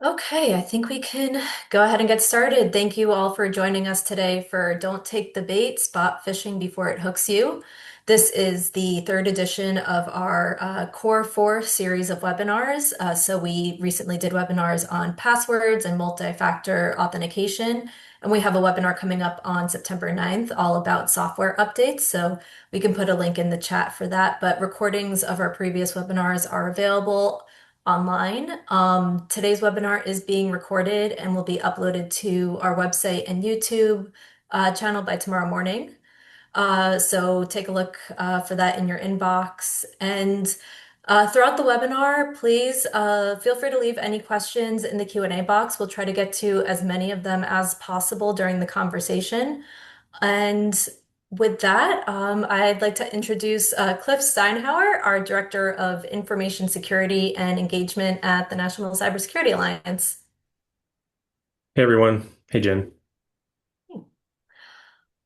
Okay, I think we can go ahead and get started. Thank you all for joining us today for Don't Take the Bait, Spot Phishing Before It Hooks You. This is the third edition of our Core 4 series of webinars. So we recently did webinars on passwords and multi-factor authentication. And we have a webinar coming up on September 9th all about software updates. So we can put a link in the chat for that. But recordings of our previous webinars are available online. Today's webinar is being recorded and will be uploaded to our website and YouTube channel by tomorrow morning. So take a look for that in your inbox. And throughout the webinar, please feel free to leave any questions in the Q&A box. We'll try to get to as many of them as possible during the conversation. And with that, I'd like to introduce Cliff Steinhauer, our Director of Information Security and Engagement at the National Cybersecurity Alliance. Hey everyone. Hey Jen.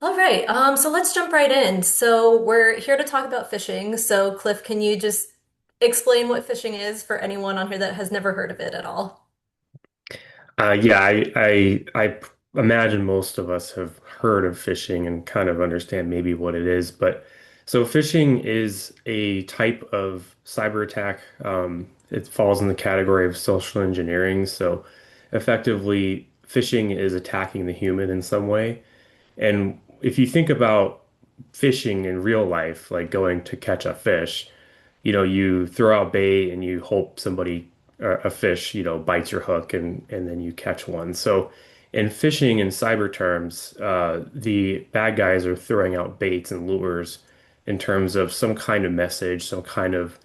All right, so let's jump right in. So we're here to talk about phishing. So Cliff, can you just explain what phishing is for anyone on here that has never heard of it at all? I imagine most of us have heard of phishing and kind of understand maybe what it is. But so phishing is a type of cyber attack. It falls in the category of social engineering. So effectively, phishing is attacking the human in some way. And if you think about fishing in real life, like going to catch a fish, you throw out bait and you hope somebody, a fish, bites your hook and then you catch one. So in fishing in cyber terms, the bad guys are throwing out baits and lures in terms of some kind of message, some kind of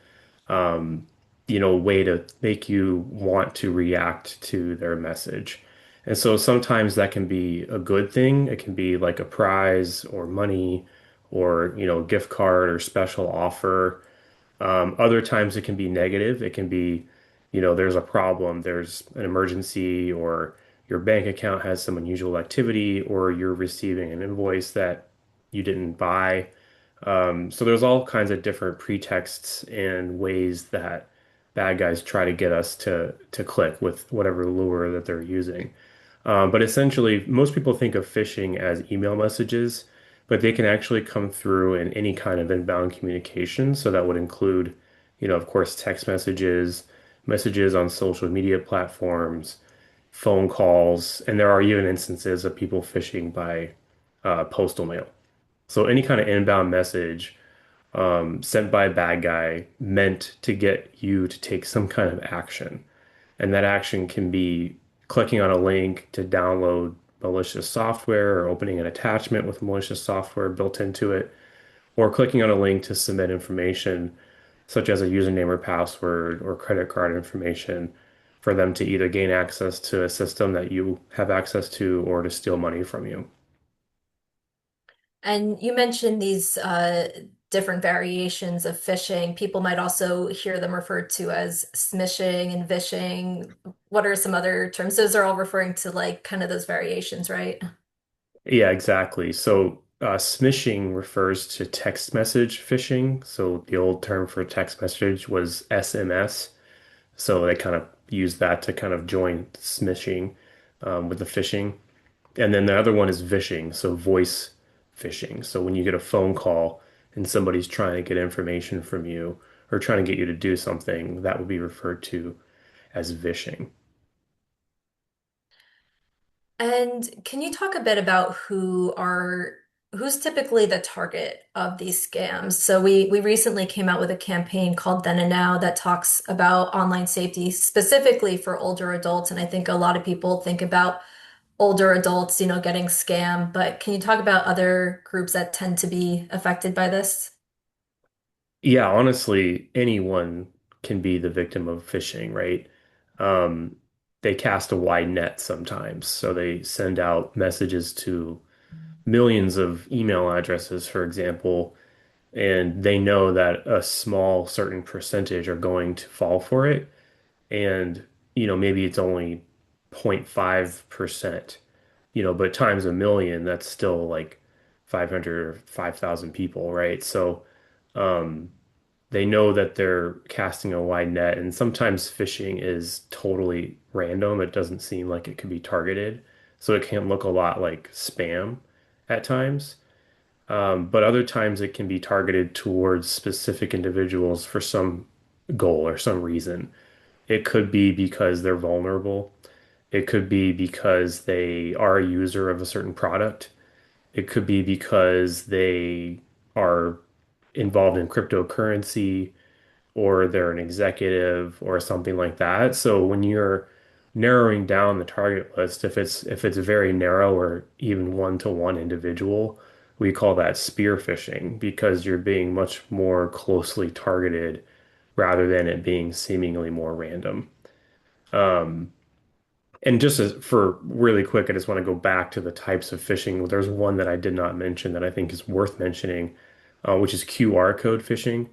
way to make you want to react to their message. And so sometimes that can be a good thing. It can be like a prize or money or, gift card or special offer. Other times it can be negative. It can be, there's a problem, there's an emergency, or your bank account has some unusual activity, or you're receiving an invoice that you didn't buy. So there's all kinds of different pretexts and ways that bad guys try to get us to click with whatever lure that they're using. But essentially, most people think of phishing as email messages, but they can actually come through in any kind of inbound communication. So that would include, of course, text messages, messages on social media platforms, phone calls, and there are even instances of people phishing by postal mail. So any kind of inbound message sent by a bad guy meant to get you to take some kind of action. And that action can be clicking on a link to download malicious software or opening an attachment with malicious software built into it, or clicking on a link to submit information such as a username or password or credit card information for them to either gain access to a system that you have access to or to steal money from you. And you mentioned these different variations of phishing. People might also hear them referred to as smishing and vishing. What are some other terms? Those are all referring to like kind of those variations, right? Yeah, exactly. So smishing refers to text message phishing. So the old term for text message was SMS. So they kind of use that to kind of join smishing with the phishing. And then the other one is vishing, so voice phishing. So when you get a phone call and somebody's trying to get information from you or trying to get you to do something, that would be referred to as vishing. And can you talk a bit about who's typically the target of these scams? So we recently came out with a campaign called Then and Now that talks about online safety specifically for older adults. And I think a lot of people think about older adults, getting scammed, but can you talk about other groups that tend to be affected by this? Yeah, honestly, anyone can be the victim of phishing, right? Um, they cast a wide net sometimes. So they send out messages to millions of email addresses, for example, and they know that a small certain percentage are going to fall for it. And, maybe it's only 0.5%, but times a million, that's still like 500 or 5,000 people, right? So, They know that they're casting a wide net, and sometimes phishing is totally random. It doesn't seem like it could be targeted. So it can look a lot like spam at times. But other times it can be targeted towards specific individuals for some goal or some reason. It could be because they're vulnerable. It could be because they are a user of a certain product. It could be because they are involved in cryptocurrency or they're an executive or something like that. So when you're narrowing down the target list, if it's very narrow or even one-to-one individual, we call that spear phishing because you're being much more closely targeted rather than it being seemingly more random. And just as for really quick, I just want to go back to the types of phishing. There's one that I did not mention that I think is worth mentioning, which is QR code phishing,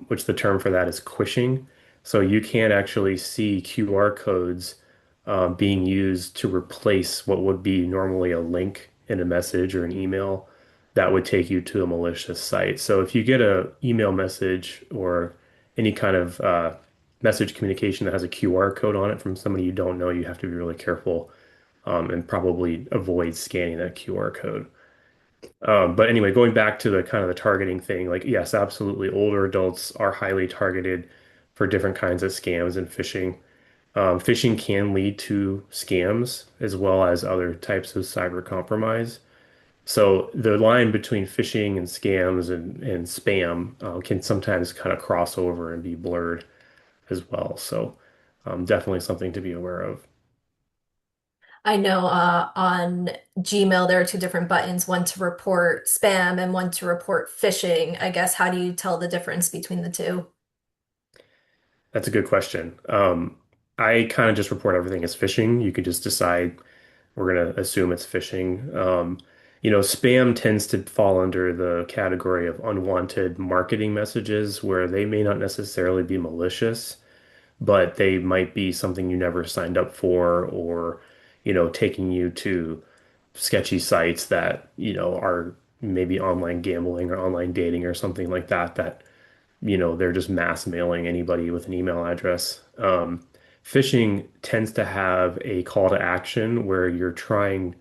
which the term for that is quishing. So you can actually see QR codes being used to replace what would be normally a link in a message or an email that would take you to a malicious site. So if you get a email message or any kind of message communication that has a QR code on it from somebody you don't know, you have to be really careful and probably avoid scanning that QR code. But anyway, going back to the kind of the targeting thing, like yes, absolutely, older adults are highly targeted for different kinds of scams and phishing. Phishing can lead to scams as well as other types of cyber compromise. So the line between phishing and scams and spam can sometimes kind of cross over and be blurred as well. So definitely something to be aware of. I know on Gmail there are two different buttons, one to report spam and one to report phishing. I guess how do you tell the difference between the two? That's a good question. I kind of just report everything as phishing. You could just decide we're going to assume it's phishing. Spam tends to fall under the category of unwanted marketing messages where they may not necessarily be malicious, but they might be something you never signed up for or, taking you to sketchy sites that, are maybe online gambling or online dating or something like that, they're just mass mailing anybody with an email address. Phishing tends to have a call to action where you're trying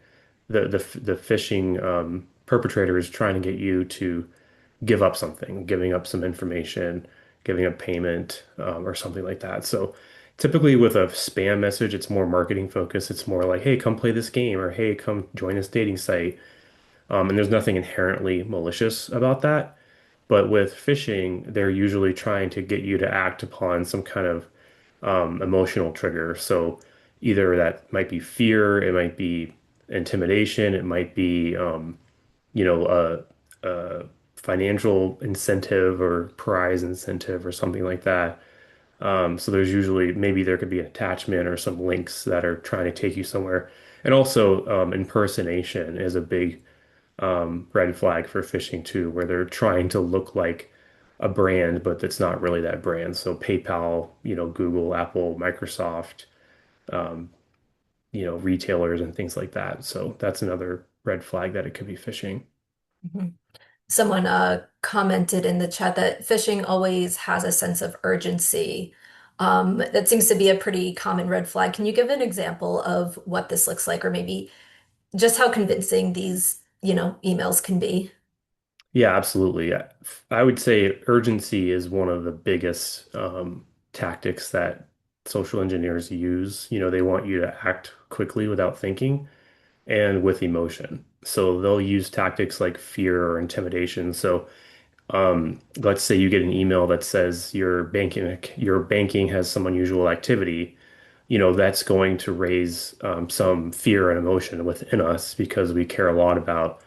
the phishing perpetrator is trying to get you to give up something, giving up some information, giving up payment, or something like that. So typically with a spam message, it's more marketing focused. It's more like, hey, come play this game, or hey, come join this dating site. And there's nothing inherently malicious about that. But with phishing, they're usually trying to get you to act upon some kind of emotional trigger. So either that might be fear, it might be intimidation, it might be a financial incentive or prize incentive or something like that. So there's usually maybe there could be an attachment or some links that are trying to take you somewhere. And also impersonation is a big red flag for phishing too, where they're trying to look like a brand, but it's not really that brand. So PayPal, Google, Apple, Microsoft, retailers and things like that. So that's another red flag that it could be phishing. Mhm. Someone commented in the chat that phishing always has a sense of urgency. That seems to be a pretty common red flag. Can you give an example of what this looks like, or maybe just how convincing these, emails can be? Yeah, absolutely. I would say urgency is one of the biggest tactics that social engineers use. They want you to act quickly without thinking and with emotion. So they'll use tactics like fear or intimidation. So let's say you get an email that says your banking has some unusual activity. That's going to raise some fear and emotion within us because we care a lot about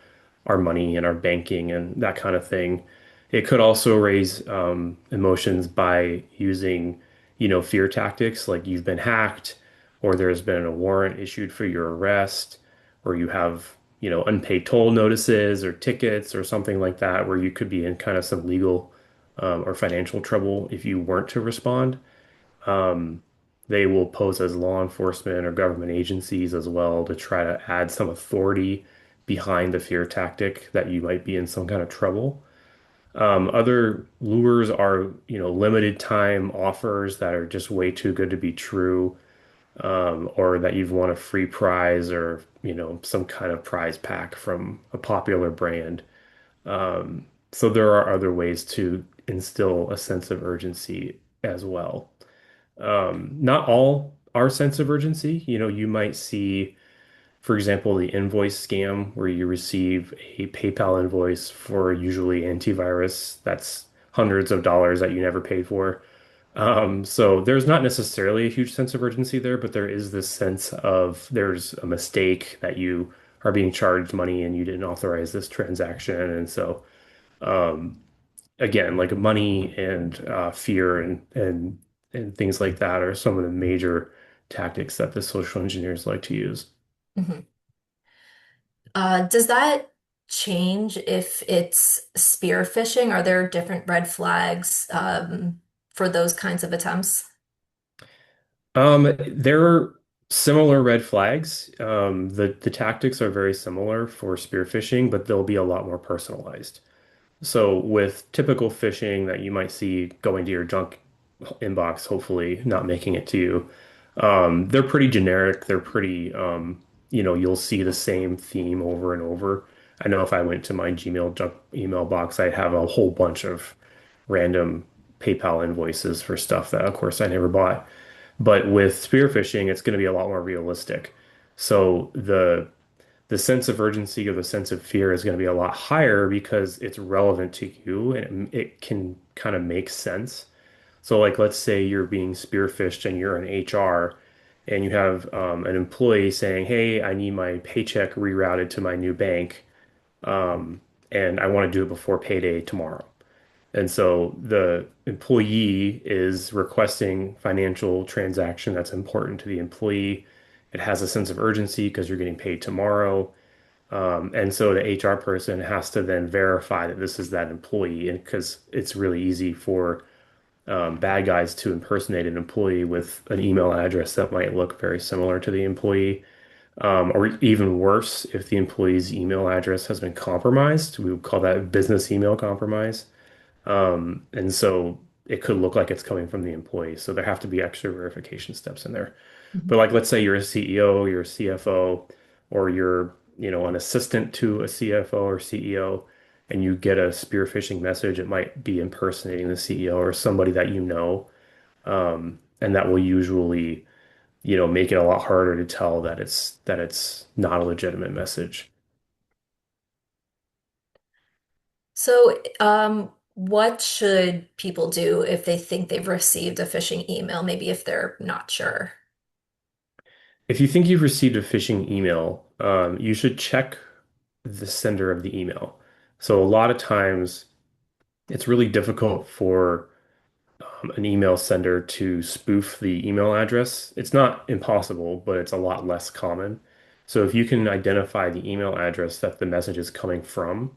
our money and our banking and that kind of thing. It could also raise emotions by using, fear tactics like you've been hacked, or there's been a warrant issued for your arrest, or you have, unpaid toll notices or tickets or something like that, where you could be in kind of some legal or financial trouble if you weren't to respond. They will pose as law enforcement or government agencies as well to try to add some authority behind the fear tactic that you might be in some kind of trouble. Other lures are, limited time offers that are just way too good to be true, or that you've won a free prize or, some kind of prize pack from a popular brand. So there are other ways to instill a sense of urgency as well. Not all are sense of urgency. You might see, for example, the invoice scam where you receive a PayPal invoice for usually antivirus that's hundreds of dollars that you never paid for. So there's not necessarily a huge sense of urgency there, but there is this sense of there's a mistake that you are being charged money and you didn't authorize this transaction. And so, again, like money and fear and things like that are some of the major tactics that the social engineers like to use. Mhm. Does that change if it's spear phishing? Are there different red flags for those kinds of attempts? There are similar red flags. The tactics are very similar for spear phishing, but they'll be a lot more personalized. So with typical phishing that you might see going to your junk inbox, hopefully not making it to you, they're pretty generic. They're pretty, you'll see the same theme over and over. I know if I went to my Gmail junk email box, I'd have a whole bunch of random PayPal invoices for stuff that, of course, I never bought. But with spear phishing, it's going to be a lot more realistic. So the sense of urgency or the sense of fear is going to be a lot higher because it's relevant to you and it can kind of make sense. So, like, let's say you're being spearphished and you're in HR and you have an employee saying, "Hey, I need my paycheck rerouted to my new bank, and I want to do it before payday tomorrow." And so the employee is requesting financial transaction that's important to the employee. It has a sense of urgency because you're getting paid tomorrow. And so the HR person has to then verify that this is that employee, and because it's really easy for bad guys to impersonate an employee with an email address that might look very similar to the employee, or even worse, if the employee's email address has been compromised, we would call that business email compromise. And so it could look like it's coming from the employee. So there have to be extra verification steps in there. But Mhm. like, let's say you're a CEO, you're a CFO, or you're, an assistant to a CFO or CEO, and you get a spear phishing message, it might be impersonating the CEO or somebody that you know. And that will usually, make it a lot harder to tell that it's not a legitimate message. So, what should people do if they think they've received a phishing email, maybe if they're not sure? If you think you've received a phishing email, you should check the sender of the email. So a lot of times it's really difficult for an email sender to spoof the email address. It's not impossible, but it's a lot less common. So if you can identify the email address that the message is coming from,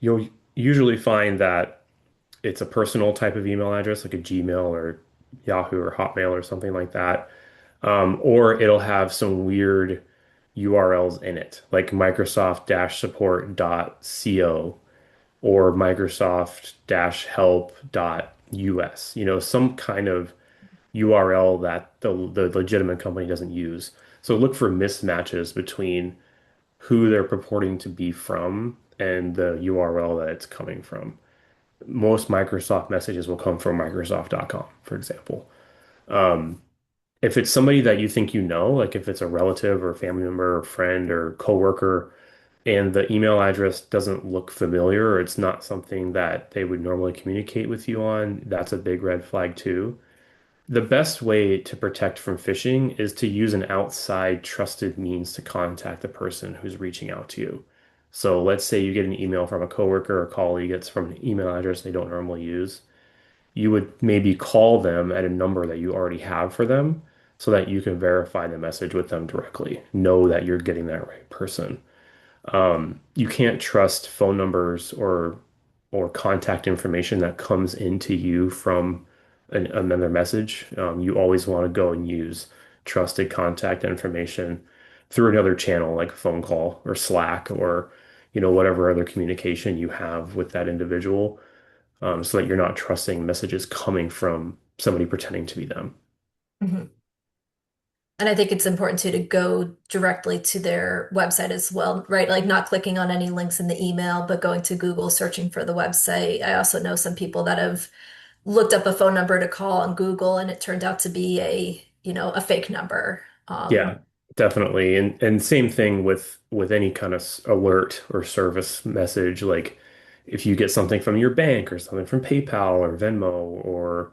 you'll usually find that it's a personal type of email address, like a Gmail or Yahoo or Hotmail or something like that. Or it'll have some weird URLs in it, like Microsoft-support.co or Microsoft-help.us, some kind of URL that the legitimate company doesn't use. So look for mismatches between who they're purporting to be from and the URL that it's coming from. Most Microsoft messages will come from Microsoft.com, for example. If it's somebody that you think you know, like if it's a relative or family member or friend or coworker, and the email address doesn't look familiar or it's not something that they would normally communicate with you on, that's a big red flag too. The best way to protect from phishing is to use an outside trusted means to contact the person who's reaching out to you. So let's say you get an email from a coworker or colleague, it's from an email address they don't normally use. You would maybe call them at a number that you already have for them so that you can verify the message with them directly. Know that you're getting that right person. You can't trust phone numbers or contact information that comes into you from another message. You always want to go and use trusted contact information through another channel like a phone call or Slack or whatever other communication you have with that individual. so that you're not trusting messages coming from somebody pretending to be them. Mhm. And I think it's important too to go directly to their website as well, right? Like not clicking on any links in the email, but going to Google, searching for the website. I also know some people that have looked up a phone number to call on Google and it turned out to be a fake number. Yeah, definitely. And same thing with any kind of alert or service message. Like if you get something from your bank or something from PayPal or Venmo or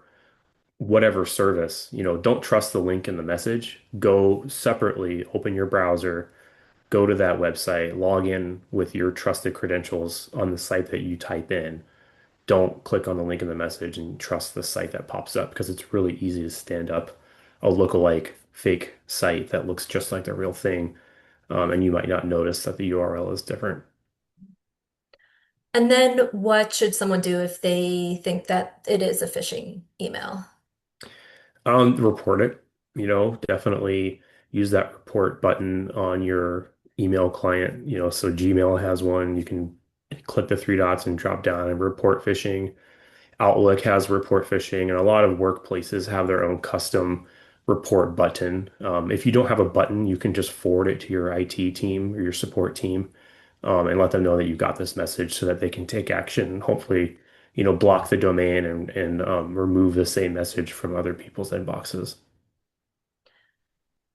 whatever service, don't trust the link in the message. Go separately, open your browser, go to that website, log in with your trusted credentials on the site that you type in. Don't click on the link in the message and trust the site that pops up because it's really easy to stand up a lookalike fake site that looks just like the real thing. And you might not notice that the URL is different. And then what should someone do if they think that it is a phishing email? Report it, definitely use that report button on your email client, so Gmail has one. You can click the three dots and drop down and report phishing. Outlook has report phishing, and a lot of workplaces have their own custom report button. If you don't have a button, you can just forward it to your IT team or your support team, and let them know that you got this message so that they can take action and hopefully, block the domain and remove the same message from other people's inboxes.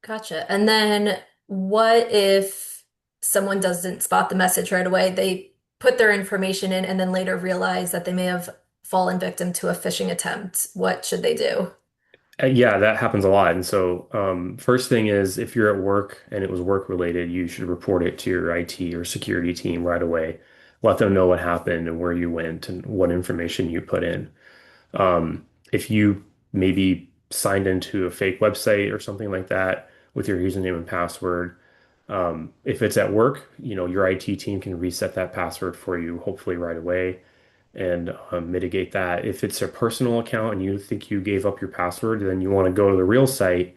Gotcha. And then what if someone doesn't spot the message right away? They put their information in and then later realize that they may have fallen victim to a phishing attempt. What should they do? Yeah, that happens a lot. And so, first thing is if you're at work and it was work related, you should report it to your IT or security team right away. Let them know what happened and where you went and what information you put in. If you maybe signed into a fake website or something like that with your username and password, if it's at work, your IT team can reset that password for you, hopefully right away, and mitigate that. If it's a personal account and you think you gave up your password, then you want to go to the real site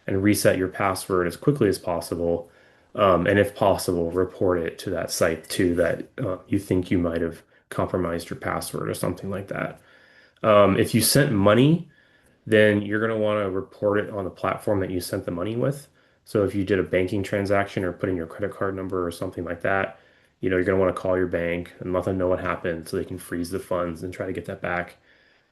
and reset your password as quickly as possible. And if possible, report it to that site too that you think you might have compromised your password or something like that. If you sent money, then you're going to want to report it on the platform that you sent the money with. So if you did a banking transaction or put in your credit card number or something like that, you're going to want to call your bank and let them know what happened so they can freeze the funds and try to get that back.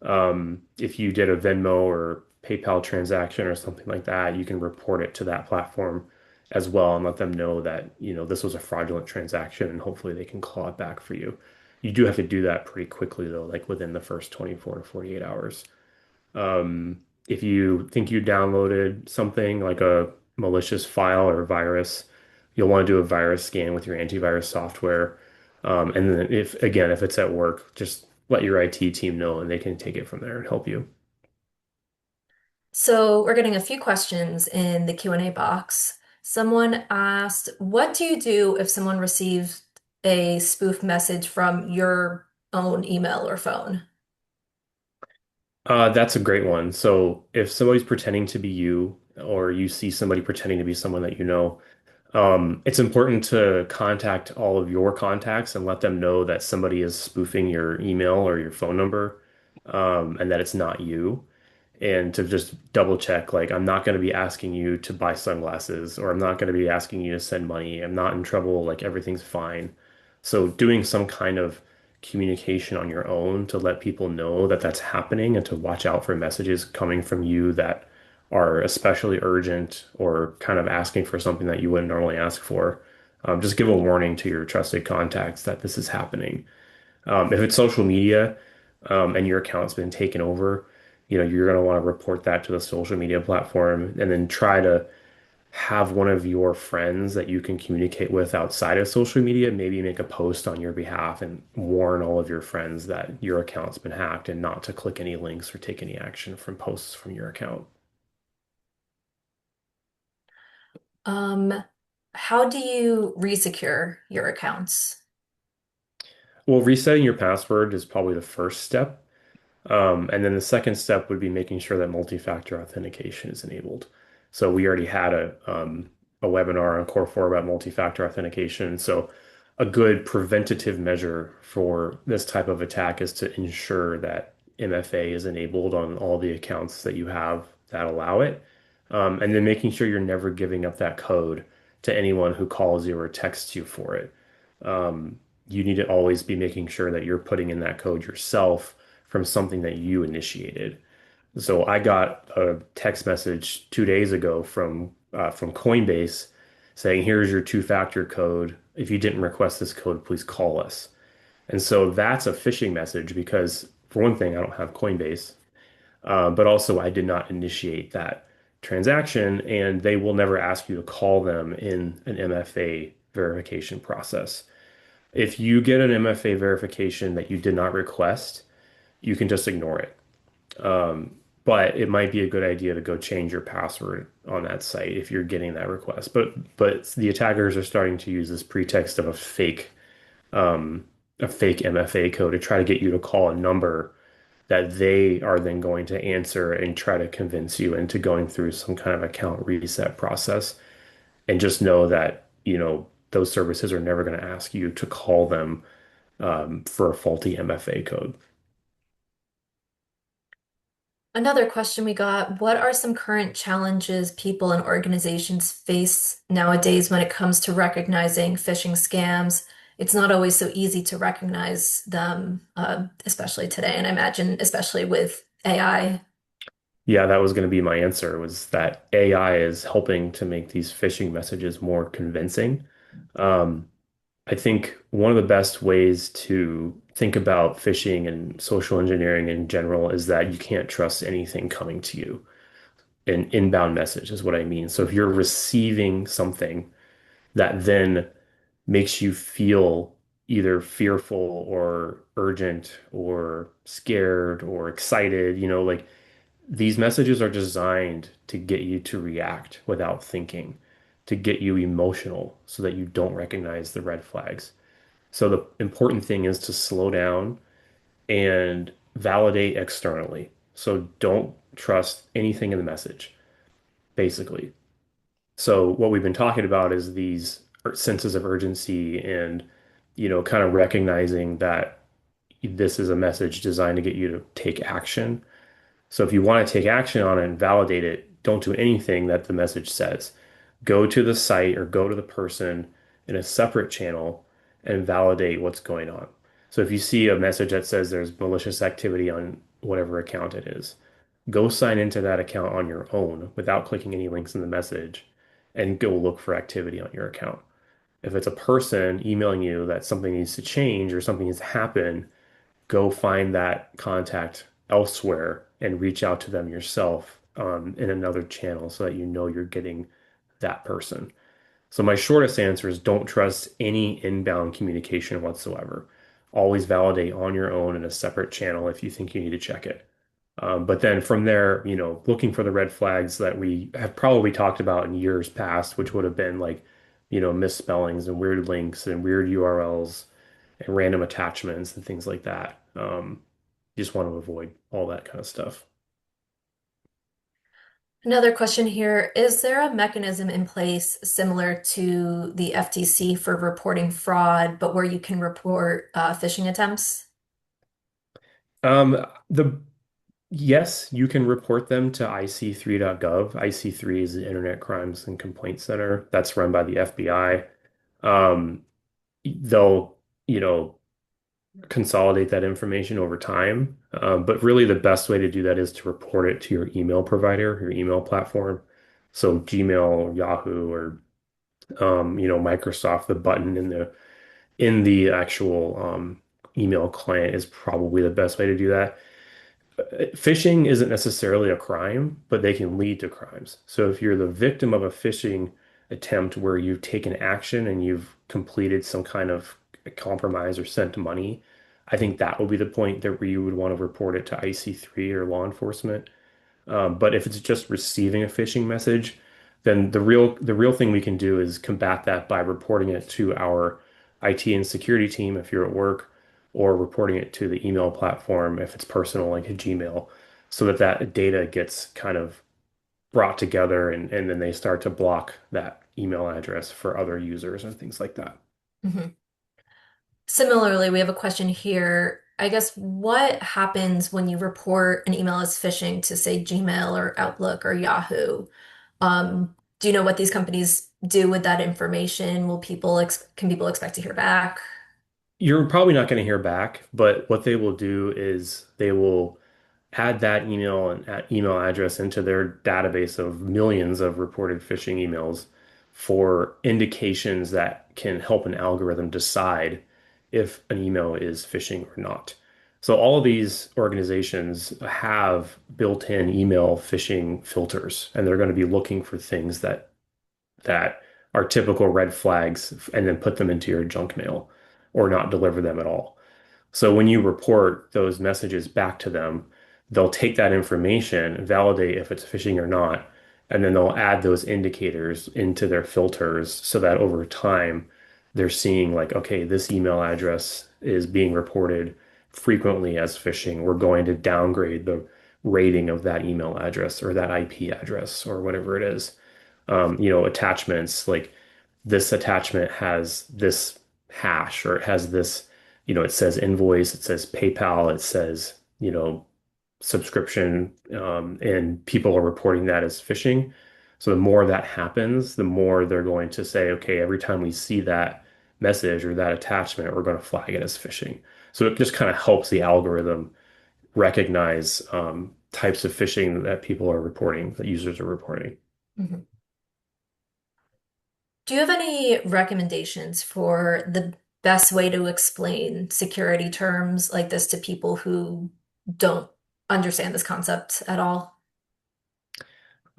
If you did a Venmo or PayPal transaction or something like that, you can report it to that platform as well and let them know that, this was a fraudulent transaction and hopefully they can claw it back for you. You do have to do that pretty quickly though, like within the first 24 to 48 hours. If you think you downloaded something like a malicious file or virus, you'll want to do a virus scan with your antivirus software. And then if it's at work, just let your IT team know and they can take it from there and help you. So we're getting a few questions in the Q&A box. Someone asked, what do you do if someone receives a spoof message from your own email or phone? That's a great one. So if somebody's pretending to be you, or you see somebody pretending to be someone that you know, it's important to contact all of your contacts and let them know that somebody is spoofing your email or your phone number, and that it's not you. And to just double check, like, I'm not going to be asking you to buy sunglasses, or I'm not going to be asking you to send money. I'm not in trouble. Like, everything's fine. So, doing some kind of communication on your own to let people know that that's happening and to watch out for messages coming from you that are especially urgent or kind of asking for something that you wouldn't normally ask for. Just give a warning to your trusted contacts that this is happening. If it's social media, and your account's been taken over, you're going to want to report that to the social media platform and then try to have one of your friends that you can communicate with outside of social media, maybe make a post on your behalf and warn all of your friends that your account's been hacked and not to click any links or take any action from posts from your account. Um, how do you resecure your accounts? Well, resetting your password is probably the first step. And then the second step would be making sure that multi-factor authentication is enabled. So we already had a webinar on Core 4 about multi-factor authentication. So a good preventative measure for this type of attack is to ensure that MFA is enabled on all the accounts that you have that allow it. And then making sure you're never giving up that code to anyone who calls you or texts you for it. You need to always be making sure that you're putting in that code yourself from something that you initiated. So I got a text message 2 days ago from Coinbase saying, "Here's your two-factor code. If you didn't request this code, please call us." And so that's a phishing message because, for one thing, I don't have Coinbase, but also I did not initiate that transaction, and they will never ask you to call them in an MFA verification process. If you get an MFA verification that you did not request, you can just ignore it. But it might be a good idea to go change your password on that site if you're getting that request. But the attackers are starting to use this pretext of a fake MFA code to try to get you to call a number that they are then going to answer and try to convince you into going through some kind of account reset process. And just know that, those services are never going to ask you to call them for a faulty MFA code. Another question we got, what are some current challenges people and organizations face nowadays when it comes to recognizing phishing scams? It's not always so easy to recognize them, especially today, and I imagine especially with AI. Yeah, that was going to be my answer was that AI is helping to make these phishing messages more convincing. Um, I think one of the best ways to think about phishing and social engineering in general is that you can't trust anything coming to you. An inbound message is what I mean. So if you're receiving something that then makes you feel either fearful or urgent or scared or excited, like these messages are designed to get you to react without thinking, to get you emotional so that you don't recognize the red flags. So the important thing is to slow down and validate externally. So don't trust anything in the message, basically. So what we've been talking about is these senses of urgency and, kind of recognizing that this is a message designed to get you to take action. So if you want to take action on it and validate it, don't do anything that the message says. Go to the site or go to the person in a separate channel and validate what's going on. So if you see a message that says there's malicious activity on whatever account it is, go sign into that account on your own without clicking any links in the message and go look for activity on your account. If it's a person emailing you that something needs to change or something needs to happen, go find that contact elsewhere and reach out to them yourself in another channel so that you know you're getting that person. So my shortest answer is don't trust any inbound communication whatsoever. Always validate on your own in a separate channel if you think you need to check it. But then from there, looking for the red flags that we have probably talked about in years past, which would have been like, misspellings and weird links and weird URLs and random attachments and things like that. You just want to avoid all that kind of stuff. Another question here, is there a mechanism in place similar to the FTC for reporting fraud, but where you can report phishing attempts? The Yes, you can report them to IC3.gov. IC3 is the Internet Crimes and Complaint Center that's run by the FBI. Um, they'll, you know, consolidate that information over time. But really, the best way to do that is to report it to your email provider, your email platform. So Gmail or Yahoo or Microsoft, the button in the actual email client is probably the best way to do that. Phishing isn't necessarily a crime, but they can lead to crimes. So if you're the victim of a phishing attempt where you've taken action and you've completed some kind of compromise or sent money, I think that will be the point that where you would want to report it to IC3 or law enforcement. But if it's just receiving a phishing message, then the real thing we can do is combat that by reporting it to our IT and security team if you're at work, or reporting it to the email platform if it's personal, like a Gmail, so that that data gets kind of brought together and then they start to block that email address for other users and things like that. Mhm. Similarly, we have a question here. I guess what happens when you report an email as phishing to, say, Gmail or Outlook or Yahoo? Do you know what these companies do with that information? Can people expect to hear back? You're probably not going to hear back, but what they will do is they will add that email and email address into their database of millions of reported phishing emails for indications that can help an algorithm decide if an email is phishing or not. So all of these organizations have built-in email phishing filters, and they're going to be looking for things that are typical red flags and then put them into your junk mail or not deliver them at all. So when you report those messages back to them, they'll take that information, validate if it's phishing or not, and then they'll add those indicators into their filters so that over time they're seeing like, okay, this email address is being reported frequently as phishing. We're going to downgrade the rating of that email address or that IP address or whatever it is. Attachments like this attachment has this hash or it has this, it says invoice, it says PayPal, it says, subscription, and people are reporting that as phishing. So the more that happens, the more they're going to say, okay, every time we see that message or that attachment, we're going to flag it as phishing. So it just kind of helps the algorithm recognize types of phishing that people are reporting, that users are reporting. Mhm. Do you have any recommendations for the best way to explain security terms like this to people who don't understand this concept at all?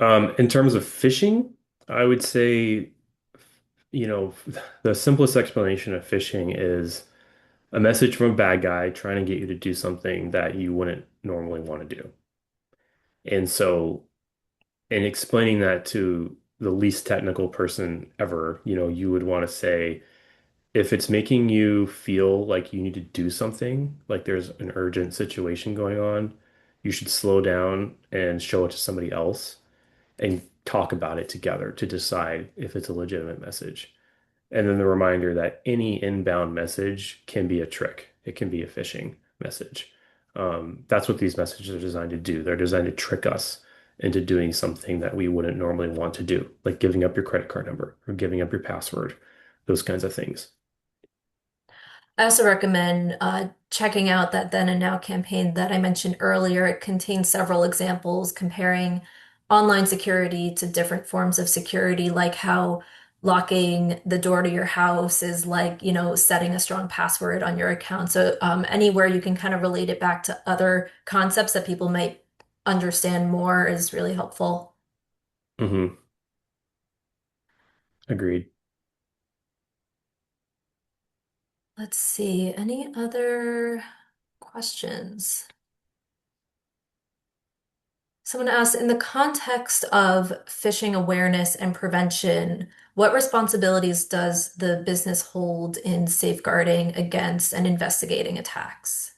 In terms of phishing, I would say, you know, the simplest explanation of phishing is a message from a bad guy trying to get you to do something that you wouldn't normally want to do. And so, in explaining that to the least technical person ever, you would want to say, if it's making you feel like you need to do something, like there's an urgent situation going on, you should slow down and show it to somebody else and talk about it together to decide if it's a legitimate message. And then the reminder that any inbound message can be a trick. It can be a phishing message. That's what these messages are designed to do. They're designed to trick us into doing something that we wouldn't normally want to do, like giving up your credit card number or giving up your password, those kinds of things. I also recommend checking out that Then and Now campaign that I mentioned earlier. It contains several examples comparing online security to different forms of security, like how locking the door to your house is like, setting a strong password on your account. So anywhere you can kind of relate it back to other concepts that people might understand more is really helpful. Hmm. Agreed. Let's see, any other questions? Someone asked, in the context of phishing awareness and prevention, what responsibilities does the business hold in safeguarding against and investigating attacks?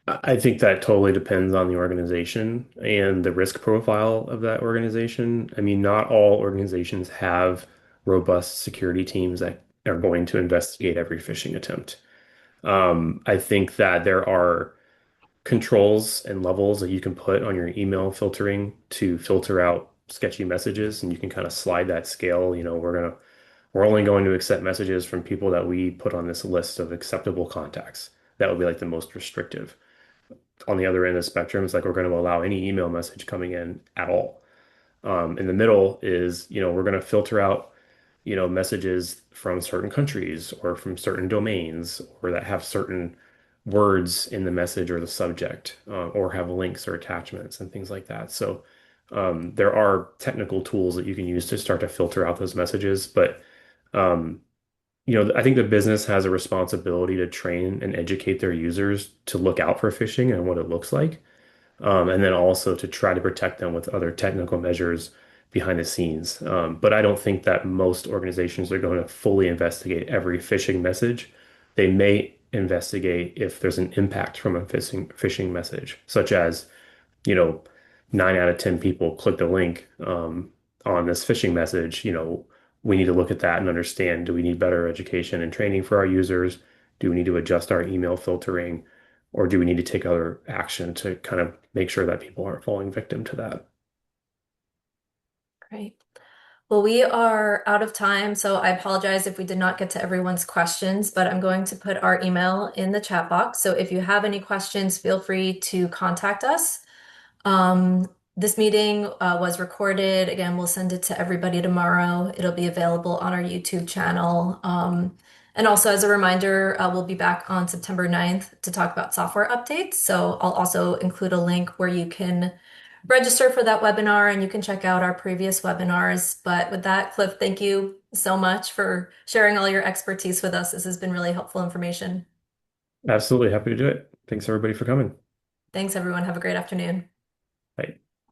I think that totally depends on the organization and the risk profile of that organization. I mean, not all organizations have robust security teams that are going to investigate every phishing attempt. I think that there are controls and levels that you can put on your email filtering to filter out sketchy messages, and you can kind of slide that scale. We're only going to accept messages from people that we put on this list of acceptable contacts. That would be like the most restrictive. On the other end of the spectrum, it's like we're going to allow any email message coming in at all. In the middle is, we're going to filter out, messages from certain countries or from certain domains or that have certain words in the message or the subject, or have links or attachments and things like that. So there are technical tools that you can use to start to filter out those messages, but um, I think the business has a responsibility to train and educate their users to look out for phishing and what it looks like, and then also to try to protect them with other technical measures behind the scenes. But I don't think that most organizations are going to fully investigate every phishing message. They may investigate if there's an impact from a phishing message, such as, you know, 9 out of 10 people clicked a link on this phishing message. we need to look at that and understand, do we need better education and training for our users? Do we need to adjust our email filtering? Or do we need to take other action to kind of make sure that people aren't falling victim to that? Great. Well, we are out of time, so I apologize if we did not get to everyone's questions, but I'm going to put our email in the chat box. So if you have any questions, feel free to contact us. This meeting was recorded. Again, we'll send it to everybody tomorrow. It'll be available on our YouTube channel. And also, as a reminder, we'll be back on September 9th to talk about software updates. So I'll also include a link where you can register for that webinar and you can check out our previous webinars. But with that, Cliff, thank you so much for sharing all your expertise with us. This has been really helpful information. Absolutely happy to do it. Thanks everybody for coming. Thanks, everyone. Have a great afternoon. Bye.